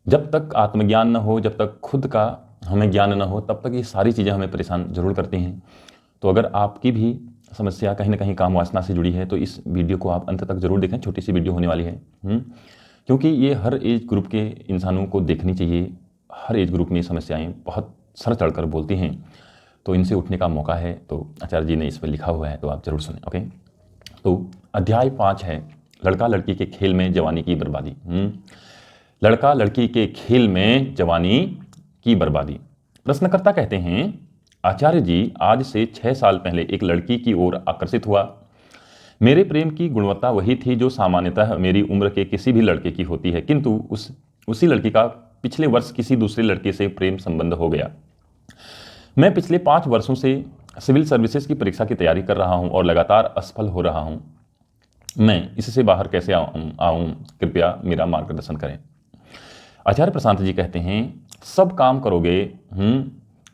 जब तक आत्मज्ञान न हो, जब तक खुद का हमें ज्ञान न हो, तब तक ये सारी चीज़ें हमें परेशान जरूर करती हैं। तो अगर आपकी भी समस्या कहीं ना कहीं काम वासना से जुड़ी है तो इस वीडियो को आप अंत तक जरूर देखें, छोटी सी वीडियो होने वाली है। क्योंकि ये हर एज ग्रुप के इंसानों को देखनी चाहिए। हर एज ग्रुप में समस्याएं बहुत सर चढ़कर बोलती हैं, तो इनसे उठने का मौका है। तो आचार्य जी ने इस पर लिखा हुआ है, तो आप जरूर सुनें। ओके, तो अध्याय 5 है लड़का लड़की के खेल में जवानी की बर्बादी। लड़का लड़की के खेल में जवानी की बर्बादी। प्रश्नकर्ता कहते हैं, आचार्य जी, आज से 6 साल पहले एक लड़की की ओर आकर्षित हुआ। मेरे प्रेम की गुणवत्ता वही थी जो सामान्यतः मेरी उम्र के किसी भी लड़के की होती है, किंतु उसी लड़की का पिछले वर्ष किसी दूसरे लड़के से प्रेम संबंध हो गया। मैं पिछले 5 वर्षों से सिविल सर्विसेज की परीक्षा की तैयारी कर रहा हूं और लगातार असफल हो रहा हूं। मैं इससे बाहर कैसे आऊं? कृपया मेरा मार्गदर्शन करें। आचार्य प्रशांत जी कहते हैं, सब काम करोगे,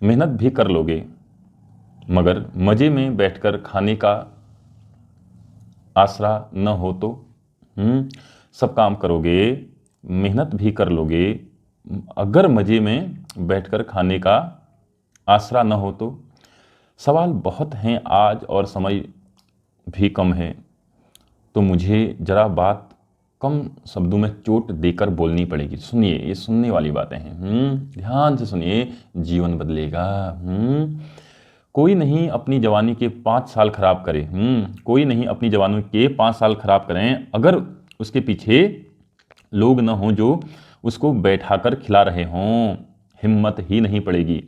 मेहनत भी कर लोगे, मगर मजे में बैठकर खाने का आसरा न हो तो। सब काम करोगे, मेहनत भी कर लोगे, अगर मजे में बैठकर खाने का आसरा न हो तो। सवाल बहुत हैं आज और समय भी कम है, तो मुझे जरा बात कम शब्दों में चोट देकर बोलनी पड़ेगी। सुनिए, ये सुनने वाली बातें हैं, ध्यान से सुनिए, जीवन बदलेगा। कोई नहीं अपनी जवानी के 5 साल खराब करे। कोई नहीं अपनी जवानी के 5 साल खराब करें अगर उसके पीछे लोग न हों जो उसको बैठाकर खिला रहे हों। हिम्मत ही नहीं पड़ेगी।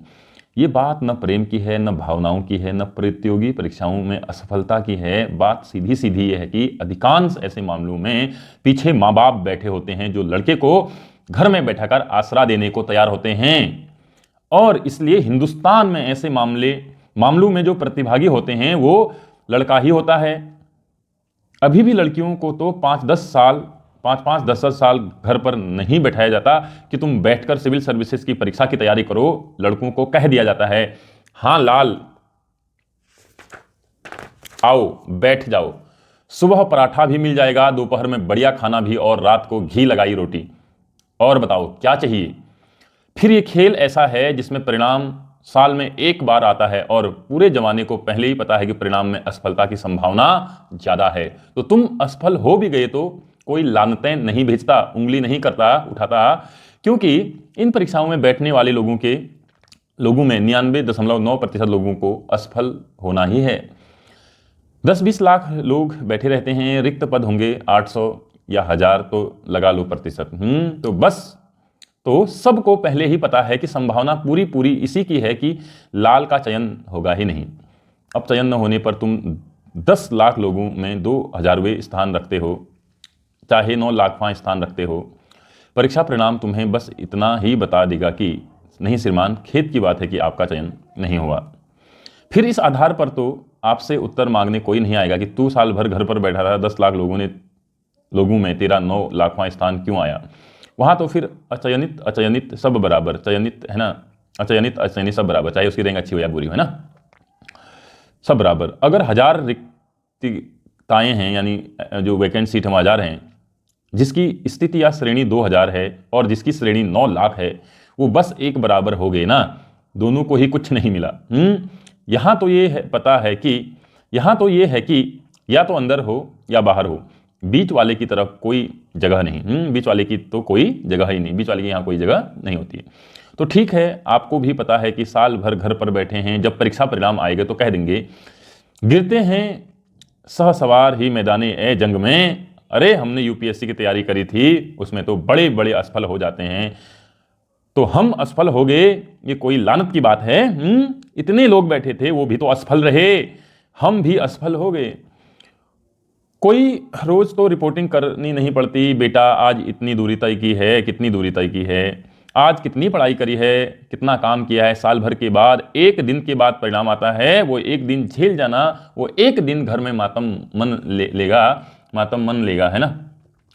ये बात न प्रेम की है, न भावनाओं की है, न प्रतियोगी परीक्षाओं में असफलता की है। बात सीधी सीधी यह है कि अधिकांश ऐसे मामलों में पीछे माँ बाप बैठे होते हैं जो लड़के को घर में बैठाकर आसरा देने को तैयार होते हैं, और इसलिए हिंदुस्तान में ऐसे मामलों में जो प्रतिभागी होते हैं वो लड़का ही होता है। अभी भी लड़कियों को तो 5-10 साल घर पर नहीं बैठाया जाता कि तुम बैठकर सिविल सर्विसेज की परीक्षा की तैयारी करो। लड़कों को कह दिया जाता है, हाँ लाल, आओ बैठ जाओ, सुबह पराठा भी मिल जाएगा, दोपहर में बढ़िया खाना भी, और रात को घी लगाई रोटी, और बताओ क्या चाहिए। फिर ये खेल ऐसा है जिसमें परिणाम साल में एक बार आता है और पूरे जमाने को पहले ही पता है कि परिणाम में असफलता की संभावना ज्यादा है। तो तुम असफल हो भी गए तो कोई लानतें नहीं भेजता, उंगली नहीं उठाता, क्योंकि इन परीक्षाओं में बैठने वाले लोगों में 99.9% लोगों को असफल होना ही है। 10-20 लाख लोग बैठे रहते हैं, रिक्त पद होंगे 800 या 1000, तो लगा लो प्रतिशत। तो बस, तो सबको पहले ही पता है कि संभावना पूरी इसी की है कि लाल का चयन होगा ही नहीं। अब चयन न होने पर तुम 10 लाख लोगों में 2000वें स्थान रखते हो, चाहे 9 लाखवां स्थान रखते हो। परीक्षा परिणाम तुम्हें बस इतना ही बता देगा कि नहीं श्रीमान, खेद की बात है कि आपका चयन नहीं हुआ। फिर इस आधार पर तो आपसे उत्तर मांगने कोई नहीं आएगा कि तू साल भर घर पर बैठा था, 10 लाख लोगों में तेरा 9 लाखवां स्थान क्यों आया। वहां तो फिर अचयनित सब बराबर, चयनित है ना, अचयनित अचयनित सब बराबर, चाहे उसकी रैंक अच्छी हो या बुरी हो, है ना, सब बराबर। अगर 1000 रिक्तताएं हैं, यानी जो वैकेंट सीट हम 1000 हैं, जिसकी स्थिति या श्रेणी 2000 है और जिसकी श्रेणी 9 लाख है, वो बस एक बराबर हो गए ना, दोनों को ही कुछ नहीं मिला। यहां तो ये है कि या तो अंदर हो या बाहर हो, बीच वाले की तरफ कोई जगह नहीं। बीच वाले की तो कोई जगह ही नहीं, बीच वाले की यहाँ कोई जगह नहीं होती है। तो ठीक है, आपको भी पता है कि साल भर घर पर बैठे हैं, जब परीक्षा परिणाम आएगा तो कह देंगे, गिरते हैं सहसवार ही मैदाने ए जंग में, अरे हमने यूपीएससी की तैयारी करी थी, उसमें तो बड़े बड़े असफल हो जाते हैं, तो हम असफल हो गए, ये कोई लानत की बात है। इतने लोग बैठे थे, वो भी तो असफल रहे, हम भी असफल हो गए। कोई रोज तो रिपोर्टिंग करनी नहीं पड़ती, बेटा आज इतनी दूरी तय की है, कितनी दूरी तय की है, आज कितनी पढ़ाई करी है, कितना काम किया है। साल भर के बाद एक दिन के बाद परिणाम आता है, वो एक दिन झेल जाना, वो एक दिन घर में मातम मन लेगा, है ना,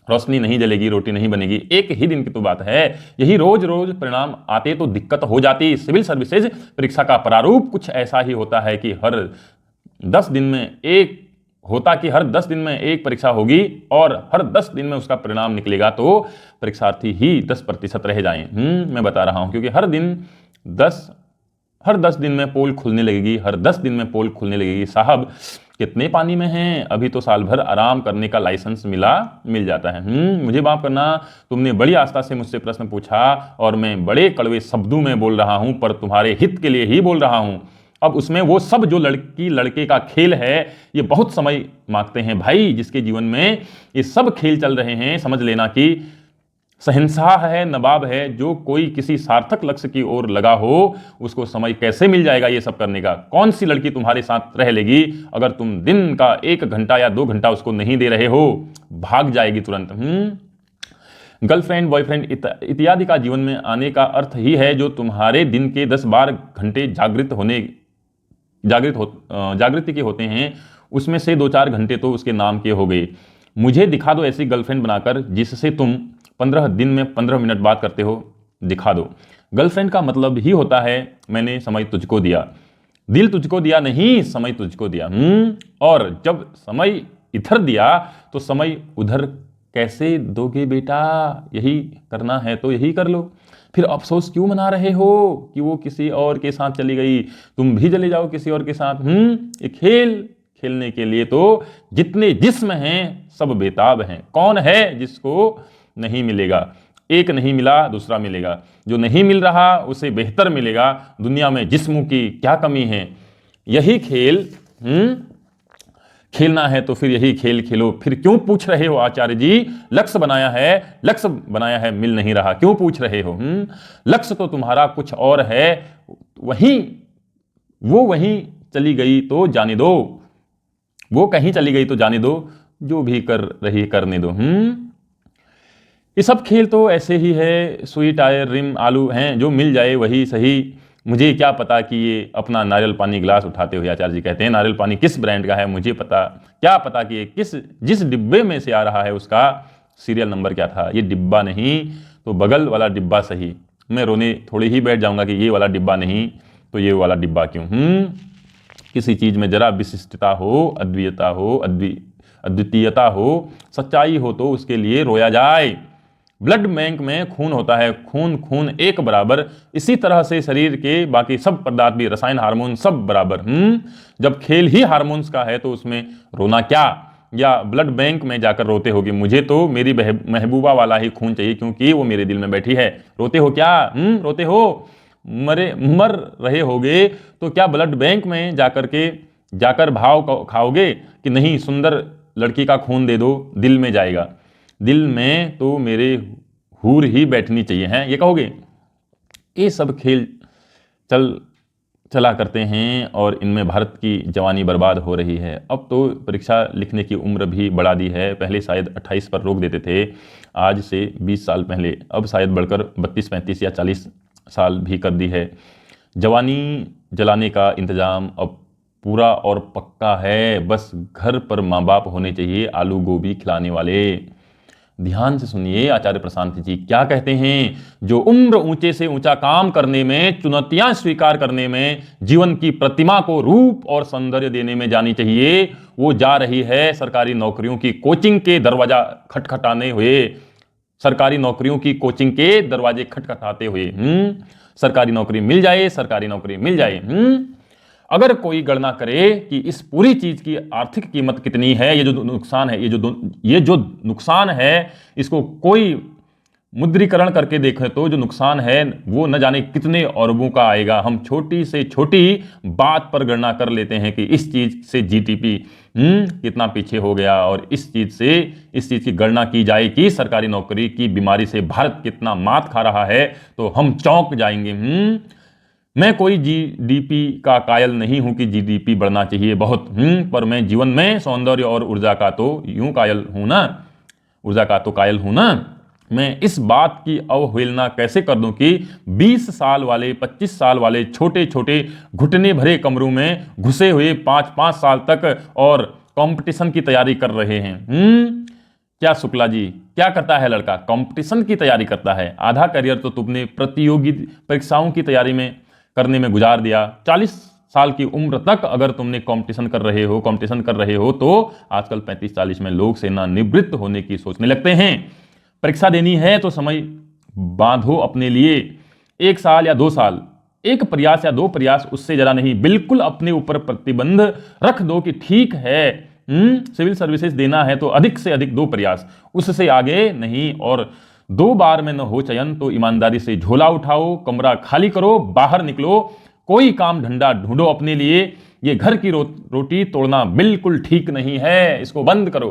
रोशनी नहीं जलेगी, रोटी नहीं बनेगी, एक ही दिन की तो बात है। यही रोज रोज परिणाम आते तो दिक्कत हो जाती। सिविल सर्विसेज परीक्षा का प्रारूप कुछ ऐसा ही होता है कि हर 10 दिन में एक होता कि हर 10 दिन में एक परीक्षा होगी और हर 10 दिन में उसका परिणाम निकलेगा तो परीक्षार्थी ही 10% रह जाएं। मैं बता रहा हूं, क्योंकि हर 10 दिन में पोल खुलने लगेगी, हर 10 दिन में पोल खुलने लगेगी। साहब कितने पानी में हैं, अभी तो साल भर आराम करने का लाइसेंस मिल जाता है। मुझे माफ करना, तुमने बड़ी आस्था से मुझसे प्रश्न पूछा और मैं बड़े कड़वे शब्दों में बोल रहा हूं, पर तुम्हारे हित के लिए ही बोल रहा हूं। अब उसमें वो सब जो लड़की लड़के का खेल है, ये बहुत समय मांगते हैं भाई। जिसके जीवन में ये सब खेल चल रहे हैं, समझ लेना कि शहंशाह है, नवाब है, जो कोई किसी सार्थक लक्ष्य की ओर लगा हो, उसको समय कैसे मिल जाएगा ये सब करने का। कौन सी लड़की तुम्हारे साथ रह लेगी अगर तुम दिन का 1 घंटा या 2 घंटा उसको नहीं दे रहे हो, भाग जाएगी तुरंत। गर्लफ्रेंड, बॉयफ्रेंड इत्यादि का जीवन में आने का अर्थ ही है जो तुम्हारे दिन के 10-12 घंटे जागृति के होते हैं, उसमें से 2-4 घंटे तो उसके नाम के हो गए। मुझे दिखा दो ऐसी गर्लफ्रेंड बनाकर जिससे तुम 15 दिन में 15 मिनट बात करते हो, दिखा दो। गर्लफ्रेंड का मतलब ही होता है मैंने समय तुझको दिया, दिल तुझको दिया नहीं, समय तुझको दिया। और जब समय इधर दिया तो समय उधर कैसे दोगे बेटा? यही करना है तो यही कर लो, फिर अफसोस क्यों मना रहे हो कि वो किसी और के साथ चली गई, तुम भी चले जाओ किसी और के साथ। ये खेलने के लिए तो जितने जिस्म हैं सब बेताब हैं। कौन है जिसको नहीं मिलेगा? एक नहीं मिला दूसरा मिलेगा, जो नहीं मिल रहा उसे बेहतर मिलेगा। दुनिया में जिस्मों की क्या कमी है? यही खेल खेलना है तो फिर यही खेल खेलो। फिर क्यों पूछ रहे हो आचार्य जी? लक्ष्य बनाया है, मिल नहीं रहा, क्यों पूछ रहे हो? लक्ष्य तो तुम्हारा कुछ और है, वहीं चली गई तो जाने दो, वो कहीं चली गई तो जाने दो, जो भी कर रही करने दो। ये सब खेल तो ऐसे ही है, सुई टायर रिम आलू हैं, जो मिल जाए वही सही। मुझे क्या पता कि ये अपना नारियल पानी गिलास उठाते हुए आचार्य जी कहते हैं नारियल पानी किस ब्रांड का है, मुझे क्या पता कि ये जिस डिब्बे में से आ रहा है उसका सीरियल नंबर क्या था। ये डिब्बा नहीं तो बगल वाला डिब्बा सही। मैं रोने थोड़ी ही बैठ जाऊंगा कि ये वाला डिब्बा नहीं तो ये वाला डिब्बा क्यों। किसी चीज में जरा विशिष्टता हो, अद्वितीयता हो, सच्चाई हो तो उसके लिए रोया जाए। ब्लड बैंक में खून होता है, खून एक बराबर। इसी तरह से शरीर के बाकी सब पदार्थ भी, रसायन, हार्मोन सब बराबर। जब खेल ही हार्मोन्स का है तो उसमें रोना क्या? या ब्लड बैंक में जाकर रोते होगे मुझे तो मेरी महबूबा वाला ही खून चाहिए क्योंकि वो मेरे दिल में बैठी है। रोते हो क्या? रोते हो? मर रहे होगे तो क्या ब्लड बैंक में जाकर भाव खाओगे कि नहीं सुंदर लड़की का खून दे दो, दिल में जाएगा, दिल में तो मेरे हूर ही बैठनी चाहिए हैं, ये कहोगे। ये सब खेल चला करते हैं और इनमें भारत की जवानी बर्बाद हो रही है। अब तो परीक्षा लिखने की उम्र भी बढ़ा दी है, पहले शायद 28 पर रोक देते थे, आज से 20 साल पहले, अब शायद बढ़कर 32, 35 या 40 साल भी कर दी है। जवानी जलाने का इंतजाम अब पूरा और पक्का है, बस घर पर माँ बाप होने चाहिए आलू गोभी खिलाने वाले। ध्यान से सुनिए आचार्य प्रशांत जी क्या कहते हैं। जो उम्र ऊंचे से ऊंचा काम करने में, चुनौतियां स्वीकार करने में, जीवन की प्रतिमा को रूप और सौंदर्य देने में जानी चाहिए, वो जा रही है सरकारी नौकरियों की कोचिंग के दरवाजा खटखटाने हुए, सरकारी नौकरियों की कोचिंग के दरवाजे खटखटाते हुए। सरकारी नौकरी मिल जाए, सरकारी नौकरी मिल जाए। अगर कोई गणना करे कि इस पूरी चीज की आर्थिक कीमत कितनी है, ये जो नुकसान है, ये जो नुकसान है, इसको कोई मुद्रीकरण करके देखें तो जो नुकसान है वो न जाने कितने अरबों का आएगा। हम छोटी से छोटी बात पर गणना कर लेते हैं कि इस चीज से जीडीपी कितना पीछे हो गया, और इस चीज की गणना की जाए कि सरकारी नौकरी की बीमारी से भारत कितना मात खा रहा है तो हम चौंक जाएंगे। मैं कोई जीडीपी का कायल नहीं हूं कि जीडीपी बढ़ना चाहिए बहुत, पर मैं जीवन में सौंदर्य और ऊर्जा का तो कायल हूं ना। मैं इस बात की अवहेलना कैसे कर दूं कि 20 साल वाले, 25 साल वाले छोटे छोटे घुटने भरे कमरों में घुसे हुए 5-5 साल तक और कंपटीशन की तैयारी कर रहे हैं। क्या शुक्ला जी, क्या करता है लड़का? कंपटीशन की तैयारी करता है। आधा करियर तो तुमने प्रतियोगी परीक्षाओं की तैयारी में करने में गुजार दिया। साल की उम्र तक अगर तुमने कंपटीशन कर रहे हो तो आजकल 35-40 में लोग सेवानिवृत्त होने की सोचने लगते हैं। परीक्षा देनी है तो समय बांधो अपने लिए, 1 साल या 2 साल, 1 प्रयास या 2 प्रयास, उससे ज्यादा नहीं। बिल्कुल अपने ऊपर प्रतिबंध रख दो कि ठीक है, सिविल सर्विसेज देना है तो अधिक से अधिक 2 प्रयास, उससे आगे नहीं। और 2 बार में न हो चयन तो ईमानदारी से झोला उठाओ, कमरा खाली करो, बाहर निकलो, कोई काम धंधा ढूंढो अपने लिए। ये घर की रोटी तोड़ना बिल्कुल ठीक नहीं है, इसको बंद करो।